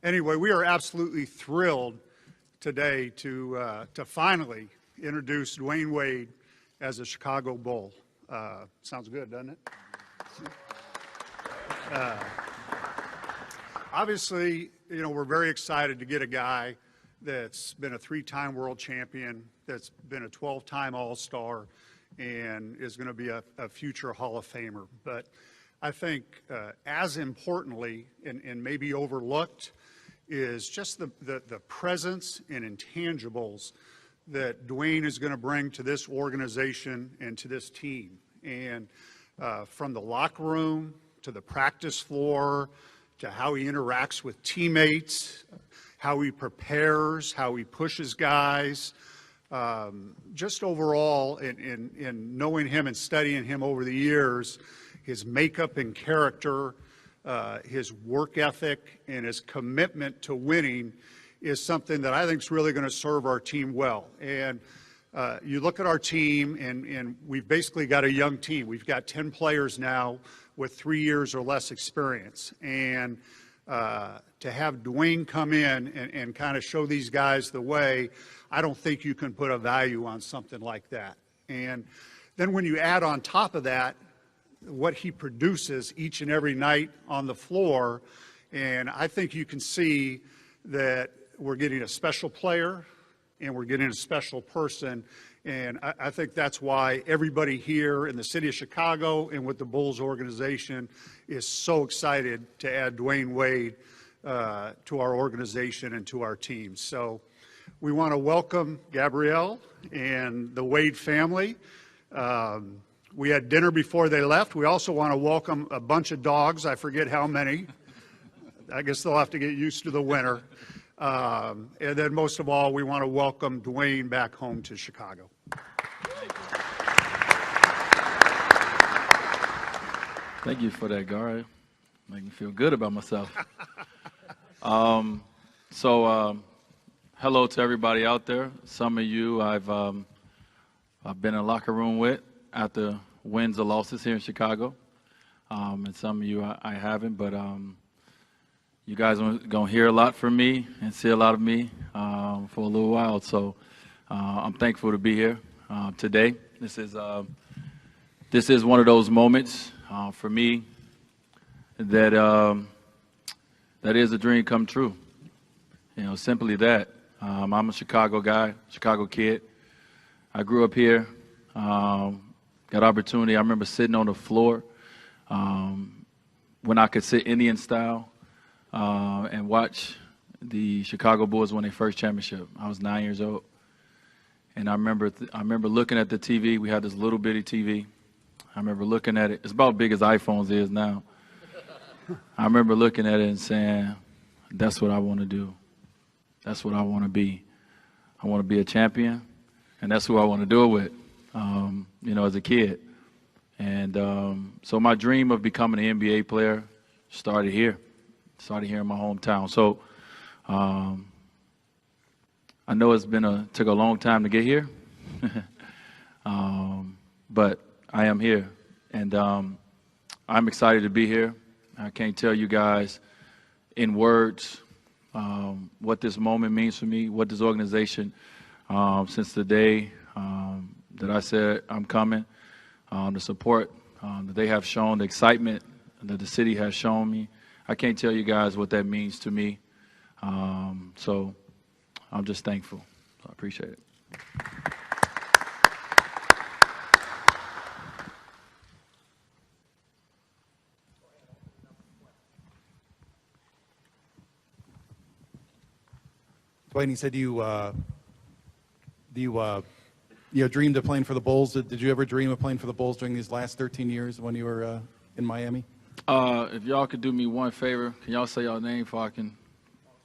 Anyway, we are absolutely thrilled today to finally introduce Dwyane Wade as a Chicago Bull. Sounds good, doesn't it? Obviously, you know, we're very excited to get a guy that's been a 3-time world champion, that's been a 12-time All-Star, and is going to be a future Hall of Famer. But I think as importantly, and maybe overlooked, is just the presence and intangibles that Dwyane is going to bring to this organization and to this team. And from the locker room to the practice floor to how he interacts with teammates, how he prepares, how he pushes guys, just overall in knowing him and studying him over the years, his makeup and character, his work ethic, and his commitment to winning is something that I think is really going to serve our team well. And you look at our team, and we've basically got a young team. We've got 10 players now with 3 years or less experience. And to have Dwyane come in and kind of show these guys the way, I don't think you can put a value on something like that. And then when you add on top of that what he produces each and every night on the floor, and I think you can see that we're getting a special player and we're getting a special person. And I think that's why everybody here in the city of Chicago and with the Bulls organization is so excited to add Dwyane Wade to our organization and to our team. So we want to welcome Gabrielle and the Wade family. We had dinner before they left. We also want to welcome a bunch of dogs. I forget how many. I guess they'll have to get used to the winter. And then most of all, we want to welcome Dwyane back home to Chicago. Thank you for that, Gar. Make me feel good about myself. Hello to everybody out there. Some of you I've been in a locker room with after wins or losses here in Chicago, and some of you I haven't. But you guys are going to hear a lot from me and see a lot of me for a little while. So I'm thankful to be here today. This is one of those moments for me that is a dream come true. You know, simply that. I'm a Chicago guy, Chicago kid. I grew up here. Got opportunity. I remember sitting on the floor when I could sit Indian style and watch the Chicago Bulls win their first championship. I was 9 years old, and I remember looking at the TV. We had this little bitty TV. I remember looking at it. It's about big as iPhones is now. I remember looking at it and saying, "That's what I want to do. That's what I want to be. I want to be a champion, and that's who I want to do it with." You know, as a kid. And so my dream of becoming an NBA player started here in my hometown. So I know took a long time to get here, but I am here, and I'm excited to be here. I can't tell you guys in words what this moment means for me, what this organization, since the day that I said I'm coming, the support that they have shown, the excitement that the city has shown me. I can't tell you guys what that means to me. So I'm just thankful. I appreciate it. Dwyane, you said you dreamed of playing for the Bulls. Did you ever dream of playing for the Bulls during these last 13 years when you were in Miami? If y'all could do me one favor, can y'all say y'all name so I can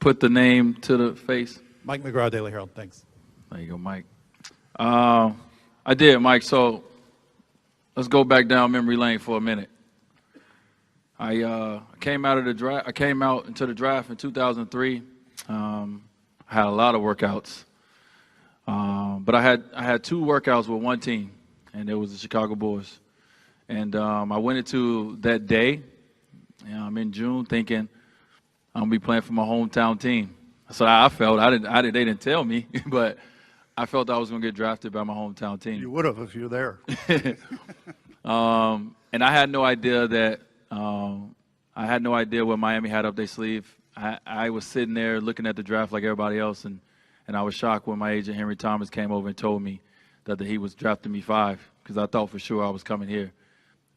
put the name to the face? Mike McGraw, Daily Herald. Thanks. There you go, Mike. I did, Mike. So let's go back down memory lane for a minute. I came out into the draft in 2003. I had a lot of workouts. But I had 2 workouts with one team, and it was the Chicago Bulls. And I went into that day in June thinking I'm gonna be playing for my hometown team. So I felt. They didn't tell me, but I felt I was gonna get drafted by my hometown team. You would have if you were there. And I had no idea that what Miami had up their sleeve. I was sitting there looking at the draft like everybody else, and I was shocked when my agent Henry Thomas came over and told me that he was drafting me 5, because I thought for sure I was coming here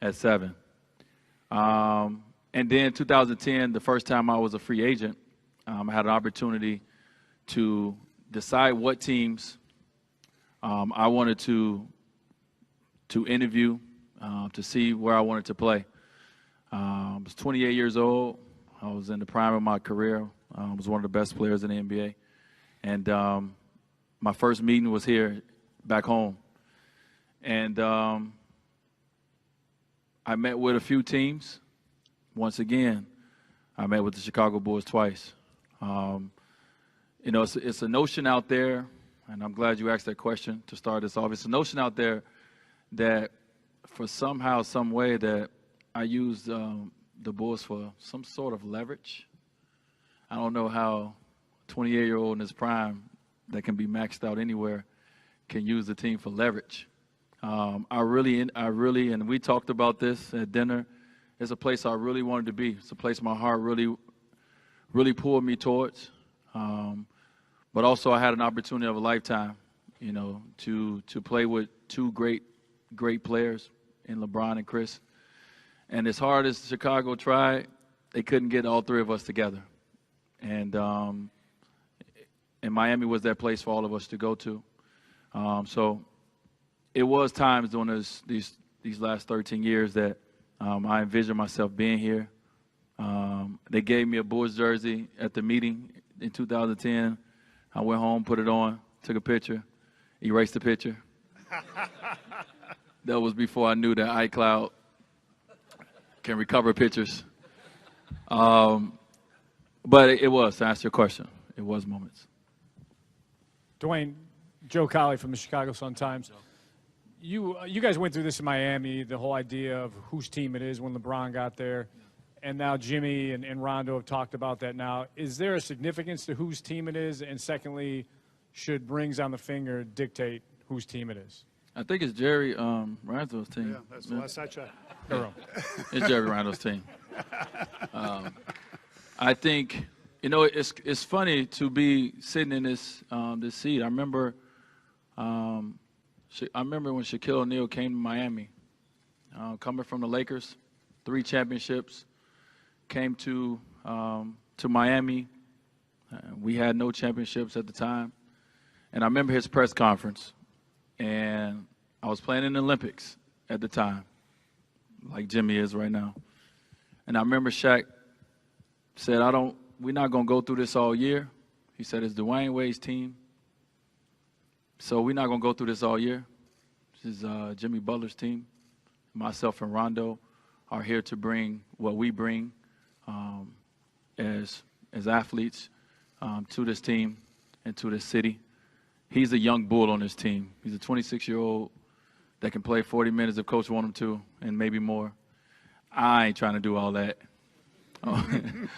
at 7. And then 2010, the first time I was a free agent, I had an opportunity to decide what teams I wanted to interview, to see where I wanted to play. I was 28 years old. I was in the prime of my career. I was one of the best players in the NBA. And my first meeting was here back home. And I met with a few teams. Once again, I met with the Chicago Bulls twice. It's a notion out there, and I'm glad you asked that question to start this off. It's a notion out there that for somehow, some way that I used the Bulls for some sort of leverage. I don't know how a 28-year-old in his prime that can be maxed out anywhere can use the team for leverage. I really, and we talked about this at dinner. It's a place I really wanted to be. It's a place my heart really pulled me towards. But also I had an opportunity of a lifetime, to play with 2 great players in LeBron and Chris. And as hard as Chicago tried, they couldn't get all 3 of us together. And Miami was that place for all of us to go to. So it was times during these last 13 years that I envisioned myself being here. They gave me a Bulls jersey at the meeting in 2010. I went home, put it on, took a picture, erased the picture. That was before I knew that iCloud can recover pictures. But it was, to answer your question, it was moments. Dwyane, Joe Colley from the Chicago Sun-Times. You guys went through this in Miami, the whole idea of whose team it is when LeBron got there. And now Jimmy and Rondo have talked about that now. Is there a significance to whose team it is? And secondly, should rings on the finger dictate whose team it is? I think it's Jerry Randall's team. Yeah, that's the last I checked. It's Jerry Randall's team. I think, it's funny to be sitting in this seat. I remember when Shaquille O'Neal came to Miami, coming from the Lakers, 3 championships, came to Miami. We had no championships at the time. And I remember his press conference. And I was playing in the Olympics at the time, like Jimmy is right now. And I remember Shaq said, we're not going to go through this all year. He said, it's Dwyane Wade's team. So we're not going to go through this all year. This is Jimmy Butler's team. Myself and Rondo are here to bring what we bring as athletes to this team and to this city. He's a young bull on this team. He's a 26-year-old that can play 40 minutes if coach wants him to, and maybe more. I ain't trying to do all that. And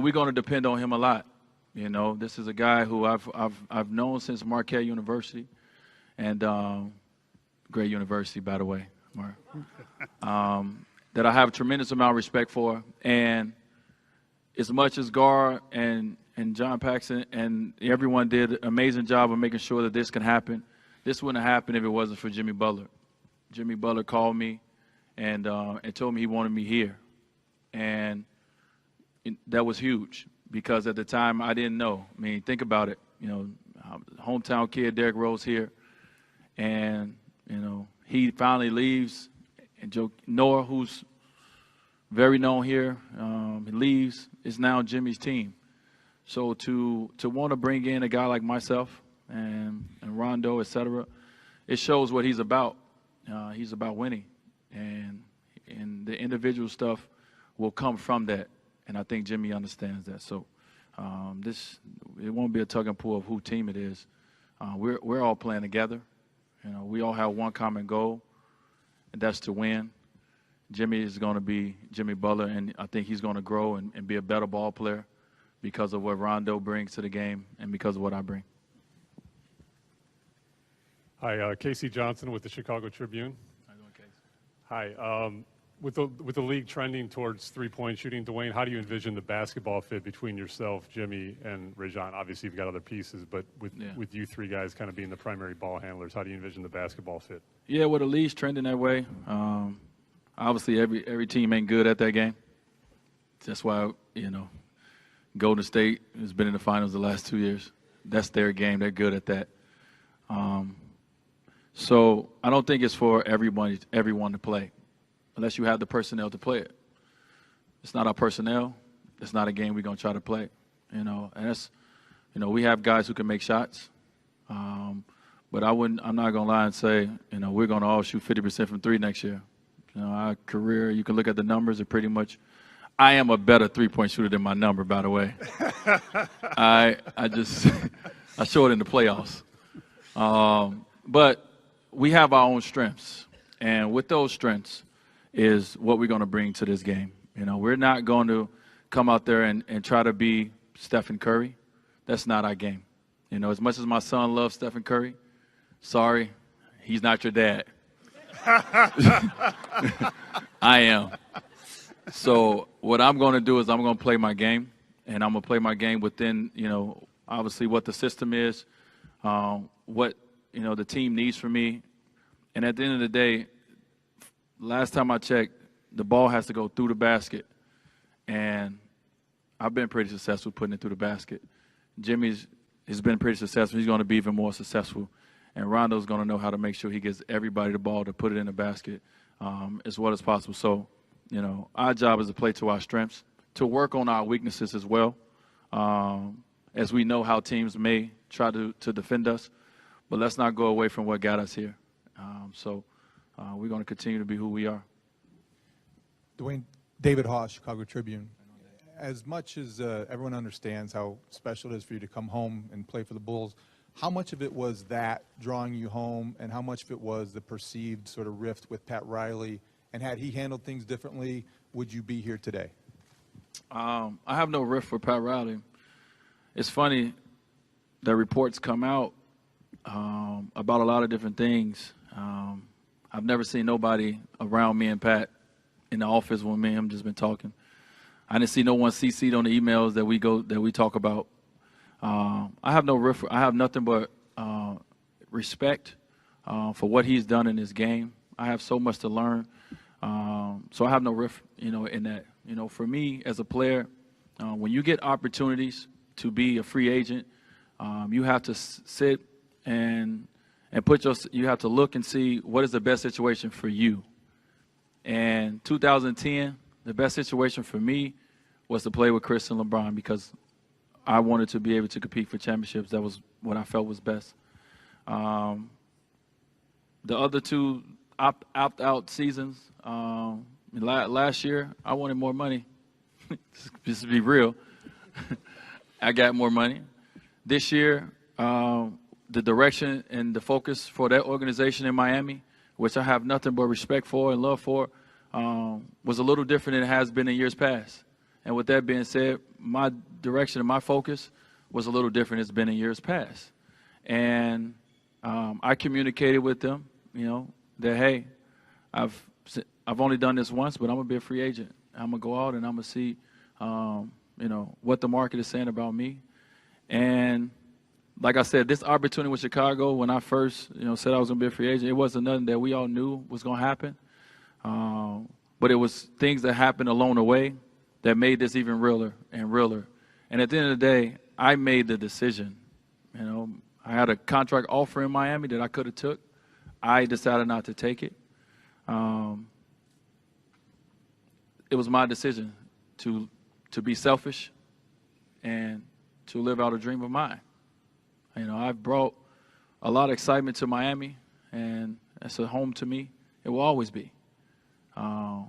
we're going to depend on him a lot. This is a guy who I've known since Marquette University, and great university, by the way, Mark. That I have a tremendous amount of respect for. And as much as Gar and John Paxson and everyone did an amazing job of making sure that this can happen, this wouldn't have happened if it wasn't for Jimmy Butler. Jimmy Butler called me and told me he wanted me here. And that was huge because at the time I didn't know. I mean, think about it. Hometown kid Derrick Rose here. And, he finally leaves. And Noah, who's very known here, he leaves. It's now Jimmy's team. So to want to bring in a guy like myself and Rondo, et cetera, it shows what he's about. He's about winning. And the individual stuff will come from that. And I think Jimmy understands that. So it won't be a tug and pull of who team it is. We're all playing together. We all have one common goal, and that's to win. Jimmy is going to be Jimmy Butler, and I think he's going to grow and be a better ball player because of what Rondo brings to the game and because of what I bring. Hi, Casey Johnson with the Chicago Tribune. How you doing, Casey? Hi. With the league trending towards three-point shooting, Dwyane, how do you envision the basketball fit between yourself, Jimmy, and Rajon? Obviously, you've got other pieces, but with you three guys kind of being the primary ball handlers, how do you envision the basketball fit? Yeah, well, the league's trending that way. Obviously, every team ain't good at that game. That's why, Golden State has been in the finals the last 2 years. That's their game. They're good at that. So I don't think it's for everyone to play, unless you have the personnel to play it. It's not our personnel. It's not a game we're going to try to play, And that's, we have guys who can make shots. But I'm not going to lie and say, we're going to all shoot 50% from three next year. Our career, you can look at the numbers, are pretty much, I am a better three-point shooter than my number, by the way. I show it in the playoffs. But we have our own strengths. And with those strengths is what we're going to bring to this game. We're not going to come out there and try to be Stephen Curry. That's not our game. As much as my son loves Stephen Curry, sorry, he's not your dad. I am. So what I'm going to do is I'm going to play my game, and I'm going to play my game within, obviously what the system is, what, the team needs from me. And at the end of the day, last time I checked, the ball has to go through the basket. And I've been pretty successful putting it through the basket. Jimmy's has been pretty successful. He's going to be even more successful. And Rondo's going to know how to make sure he gets everybody the ball to put it in the basket as well as possible. So, our job is to play to our strengths, to work on our weaknesses as well, as we know how teams may try to defend us. But let's not go away from what got us here. So we're going to continue to be who we are. Dwyane, David Haas, Chicago Tribune. As much as everyone understands how special it is for you to come home and play for the Bulls, how much of it was that drawing you home, and how much of it was the perceived sort of rift with Pat Riley? And had he handled things differently, would you be here today? I have no rift with Pat Riley. It's funny that reports come out about a lot of different things. I've never seen nobody around me and Pat in the office when me and him just been talking. I didn't see no one CC'd on the emails that we talk about. I have no rift. I have nothing but respect for what he's done in this game. I have so much to learn. So I have no rift, in that. For me as a player, when you get opportunities to be a free agent, you have to sit and you have to look and see what is the best situation for you. And 2010, the best situation for me was to play with Chris and LeBron because I wanted to be able to compete for championships. That was what I felt was best. The other two opt-out seasons, last year, I wanted more money. Just to be real. I got more money. This year, the direction and the focus for that organization in Miami, which I have nothing but respect for and love for, was a little different than it has been in years past. And with that being said, my direction and my focus was a little different than it's been in years past. And I communicated with them, that, hey, I've only done this once, but I'm going to be a free agent. I'm going to go out and I'm going to see, what the market is saying about me. And like I said, this opportunity with Chicago, when I first, said I was going to be a free agent, it wasn't nothing that we all knew was going to happen. But it was things that happened along the way that made this even realer and realer. And at the end of the day, I made the decision. I had a contract offer in Miami that I could have took. I decided not to take it. It was my decision to be selfish and to live out a dream of mine. I've brought a lot of excitement to Miami, and it's a home to me. It will always be. I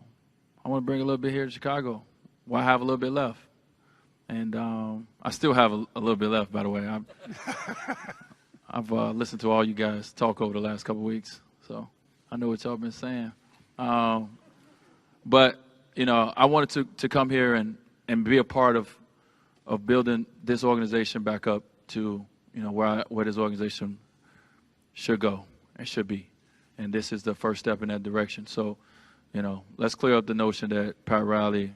want to bring a little bit here to Chicago. Well, I have a little bit left. And I still have a little bit left, by the way. I've listened to all you guys talk over the last couple of weeks, so I know what y'all been saying. But, you know, I wanted to come here and be a part of building this organization back up to, you know, where this organization should go and should be. And this is the first step in that direction. So, you know, let's clear up the notion that Pat Riley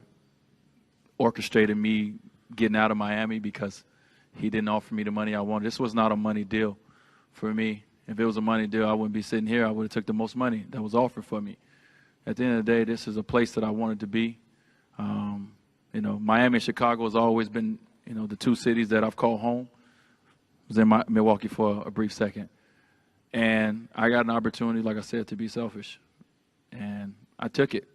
orchestrated me getting out of Miami because he didn't offer me the money I wanted. This was not a money deal for me. If it was a money deal, I wouldn't be sitting here. I would have took the most money that was offered for me. At the end of the day, this is a place that I wanted to be. You know, Miami and Chicago has always been, you know, the two cities that I've called home. I was in Milwaukee for a brief second. And I got an opportunity, like I said, to be selfish. And I took it.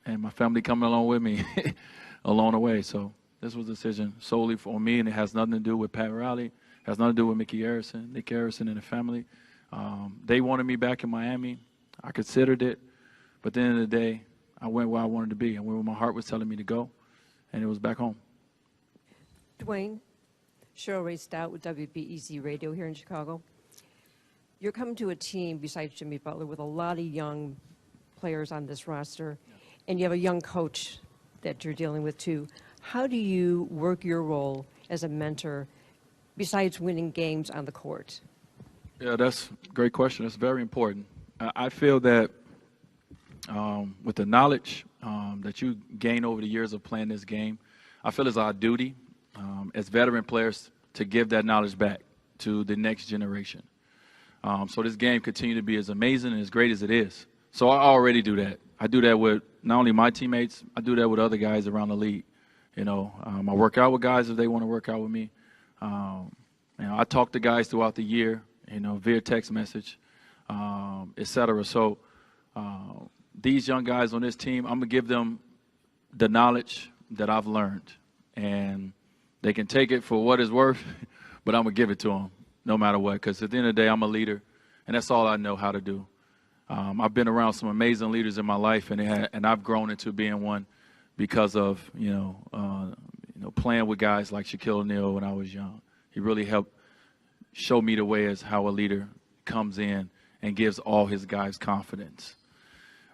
And my family coming along with me along the way. So this was a decision solely for me, and it has nothing to do with Pat Riley. It has nothing to do with Mickey Harrison, Nick Harrison, and the family. They wanted me back in Miami. I considered it. But at the end of the day, I went where I wanted to be. I went where my heart was telling me to go, and it was back home. Dwyane, Cheryl Ray Stout with WBEZ Radio here in Chicago. You're coming to a team besides Jimmy Butler with a lot of young players on this roster, and you have a young coach that you're dealing with too. How do you work your role as a mentor besides winning games on the court? Yeah, that's a great question. That's very important. I feel that with the knowledge that you gain over the years of playing this game, I feel it's our duty as veteran players to give that knowledge back to the next generation. So this game continue to be as amazing and as great as it is. So I already do that. I do that with not only my teammates, I do that with other guys around the league. You know, I work out with guys if they want to work out with me. You know, I talk to guys throughout the year, you know, via text message, et cetera. So these young guys on this team, I'm going to give them the knowledge that I've learned. And they can take it for what it's worth, but I'm going to give it to them no matter what, because at the end of the day, I'm a leader, and that's all I know how to do. I've been around some amazing leaders in my life, and I've grown into being one because of, you know, playing with guys like Shaquille O'Neal when I was young. He really helped show me the way as how a leader comes in and gives all his guys confidence.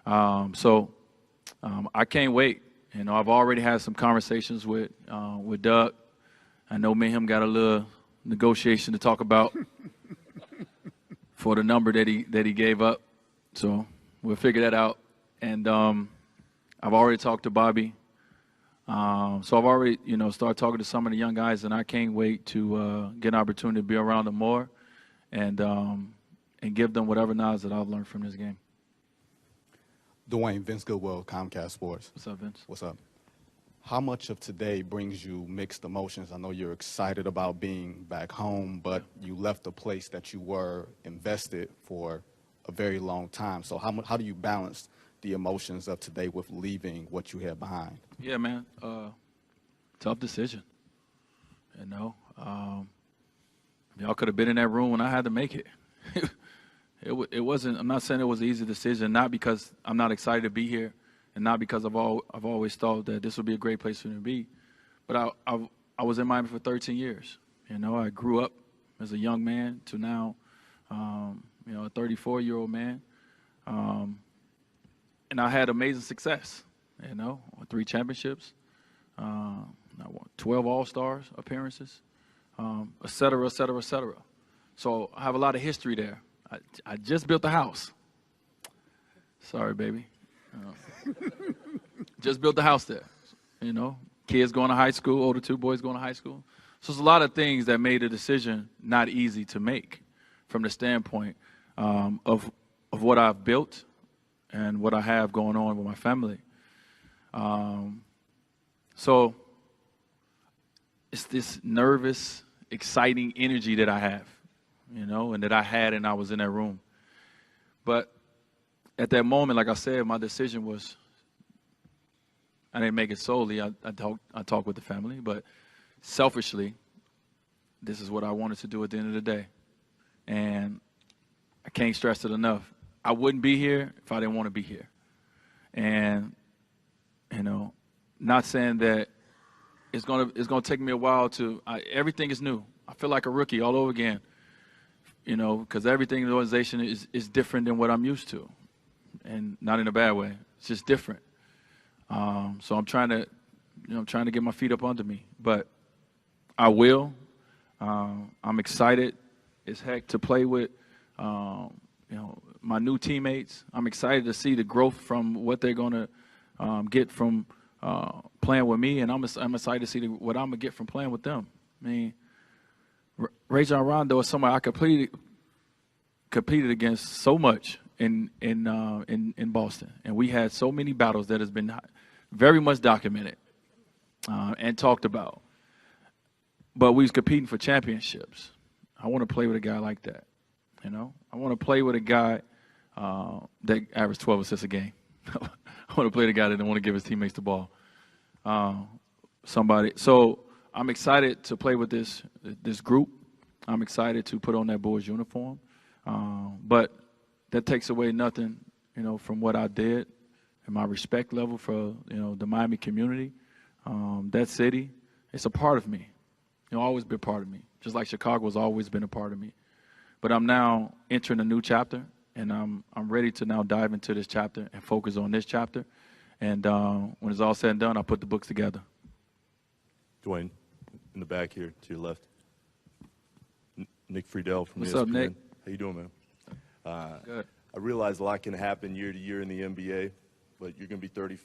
So I can't wait. You know, I've already had some conversations with Doug. I know me and him got a little negotiation to talk about for the number that he gave up. So we'll figure that out. And I've already talked to Bobby. So I've already, you know, started talking to some of the young guys, and I can't wait to get an opportunity to be around them more and give them whatever knowledge that I've learned from this game. Dwyane, Vince Goodwill, Comcast Sports. What's up, Vince? What's up? How much of today brings you mixed emotions? I know you're excited about being back home, but you left a place that you were invested for a very long time. So how do you balance the emotions of today with leaving what you had behind? Yeah, man. Tough decision. You know, y'all could have been in that room when I had to make it. It wasn't. I'm not saying it was an easy decision. Not because I'm not excited to be here, and not because I've always thought that this would be a great place for me to be. But I was in Miami for 13 years. You know, I grew up as a young man to now, you know, a 34-year-old man. And I had amazing success, you know, 3 championships, 12 All-Stars appearances, et cetera, et cetera, et cetera. So I have a lot of history there. I just built a house. Sorry, baby. Just built a house there, you know. Kids going to high school, older 2 boys going to high school. So there's a lot of things that made the decision not easy to make from the standpoint of what I've built and what I have going on with my family. So it's this nervous, exciting energy that I have, you know, and that I had and I was in that room. But at that moment, like I said, my decision was, I didn't make it solely. I talked with the family, but selfishly, this is what I wanted to do at the end of the day. And I can't stress it enough. I wouldn't be here if I didn't want to be here. And, you know, not saying that it's gonna take me a while to, everything is new. I feel like a rookie all over again, you know, because everything in the organization is different than what I'm used to. And not in a bad way. It's just different. So I'm trying to, trying to get my feet up under me. But I will. I'm excited as heck to play with, my new teammates. I'm excited to see the growth from what they're going to get from playing with me, and I'm excited to see what I'm going to get from playing with them. I mean, Rajon Rondo is somebody I competed against so much in Boston, and we had so many battles that has been very much documented and talked about. But we was competing for championships. I want to play with a guy like that. I want to play with a guy that averaged 12 assists a game. I want to play with a guy that didn't want to give his teammates the ball. So I'm excited to play with this group. I'm excited to put on that Bulls uniform. But that takes away nothing, from what I did and my respect level for, the Miami community. That city, it's a part of me. Always been a part of me, just like Chicago has always been a part of me. But I'm now entering a new chapter, and I'm ready to now dive into this chapter and focus on this chapter. And when it's all said and done, I'll put the books together. Dwyane, in the back here to your left. Nick Friedel from What's ESPN. up, Nick? How you doing, man? Good. I realize a lot can happen year to year in the NBA, but you're going to be 30.